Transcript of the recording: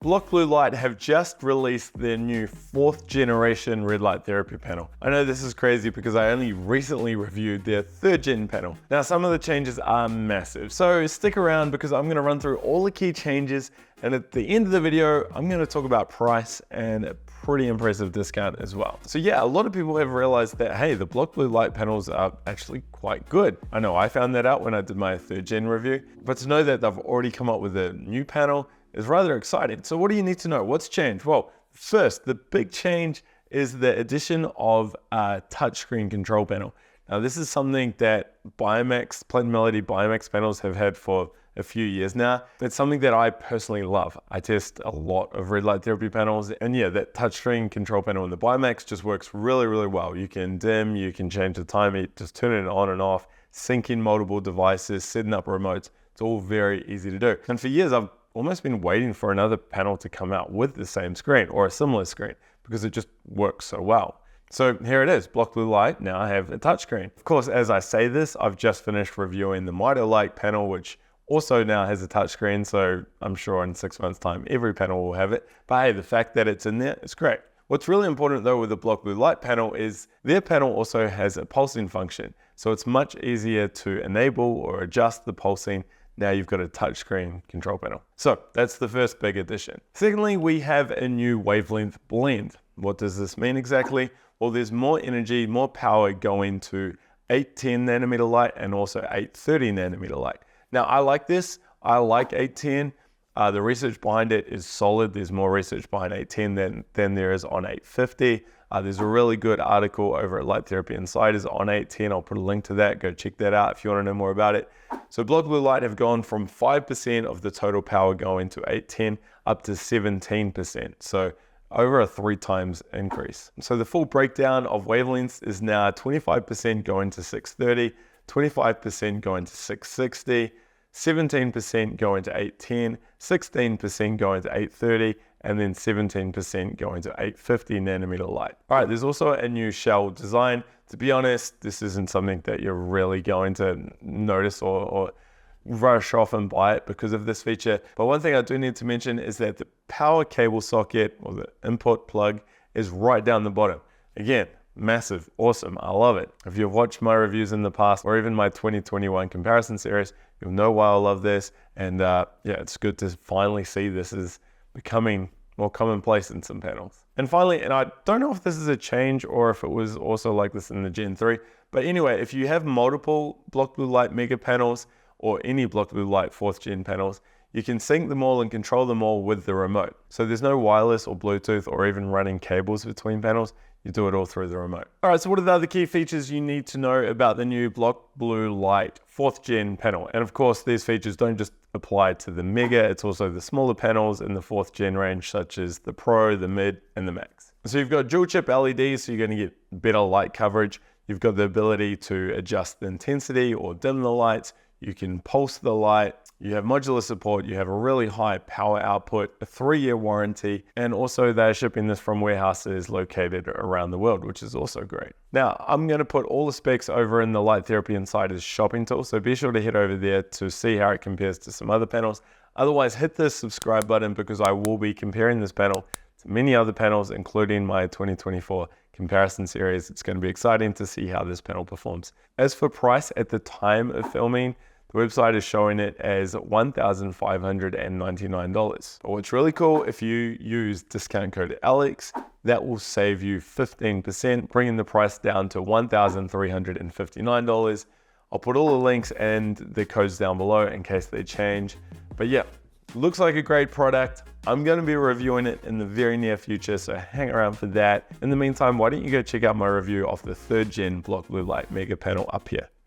Block Blue Light have just released their new 4th generation red light therapy panel. I know this is crazy because I only recently reviewed their 3rd gen panel. Now some of the changes are massive, so stick around because I'm gonna run through all the key changes, and at the end of the video, I'm gonna talk about price and a pretty impressive discount as well. So yeah, a lot of people have realized that, hey, the Block Blue Light panels are actually quite good. I know I found that out when I did my 3rd gen review, but to know that they've already come up with a new panel is rather exciting. So what do you need to know? What's changed? Well, first, the big change is the addition of a touchscreen control panel. Now, this is something that Platinum LED Biomax panels have had for a few years now. It's something that I personally love. I test a lot of red light therapy panels, and yeah, that touchscreen control panel in the Biomax just works really, really well. You can dim, you can change the timer, just turn it on and off, sync in multiple devices, setting up remotes. It's all very easy to do. And for years, I've almost been waiting for another panel to come out with the same screen or a similar screen because it just works so well. So here it is, Block Blue Light now have a touchscreen. Of course, as I say this, I've just finished reviewing the Mitre Light panel, which also now has a touchscreen. So I'm sure in 6 months time, every panel will have it. But hey, the fact that it's in there is great. What's really important though with the Block Blue Light panel is their panel also has a pulsing function. So it's much easier to enable or adjust the pulsing. Now you've got a touchscreen control panel. So that's the first big addition. Secondly, we have a new wavelength blend. What does this mean exactly? Well, there's more energy, more power going to 810 nanometer light and also 830 nanometer light. Now I like this. I like 810. The research behind it is solid. There's more research behind 810 than there is on 850. There's a really good article over at Light Therapy Insiders on 810. I'll put a link to that. Go check that out if you want to know more about it. So Block Blue Light have gone from 5% of the total power going to 810 up to 17%. So over a 3 times increase. So the full breakdown of wavelengths is now 25% going to 630, 25% going to 660, 17% going to 810, 16% going to 830, and then 17% going to 850 nanometer light. All right, there's also a new shell design. To be honest, this isn't something that you're really going to notice or rush off and buy it because of this feature. But one thing I do need to mention is that the power cable socket or the input plug is right down the bottom. Again, massive, awesome, I love it. If you've watched my reviews in the past or even my 2021 comparison series, you'll know why I love this. And yeah, it's good to finally see this is becoming more commonplace in some panels. And finally, and I don't know if this is a change or if it was also like this in the Gen 3, but anyway, if you have multiple Block Blue Light Mega panels or any Block Blue Light 4th gen panels, you can sync them all and control them all with the remote. So there's no wireless or Bluetooth or even running cables between panels. You do it all through the remote. All right, so what are the other key features you need to know about the new Block Blue Light 4th gen panel? And of course, these features don't just apply to the Mega, it's also the smaller panels in the 4th gen range, such as the Pro, the Mid, and the Max. So you've got dual chip LEDs, so you're gonna get better light coverage. You've got the ability to adjust the intensity or dim the lights. You can pulse the light, you have modular support, you have a really high power output, a 3-year warranty, and also they're shipping this from warehouses located around the world, which is also great. Now, I'm gonna put all the specs over in the Light Therapy Insiders shopping tool, so be sure to head over there to see how it compares to some other panels. Otherwise, hit the subscribe button because I will be comparing this panel to many other panels, including my 2024 comparison series. It's gonna be exciting to see how this panel performs. As for price at the time of filming, the website is showing it as $1,599. But what's really cool, if you use discount code ALEX, that will save you 15%, bringing the price down to $1,359. I'll put all the links and the codes down below in case they change. But yeah, looks like a great product. I'm gonna be reviewing it in the very near future, so hang around for that. In the meantime, why don't you go check out my review of the 3rd gen Block Blue Light Mega panel up here.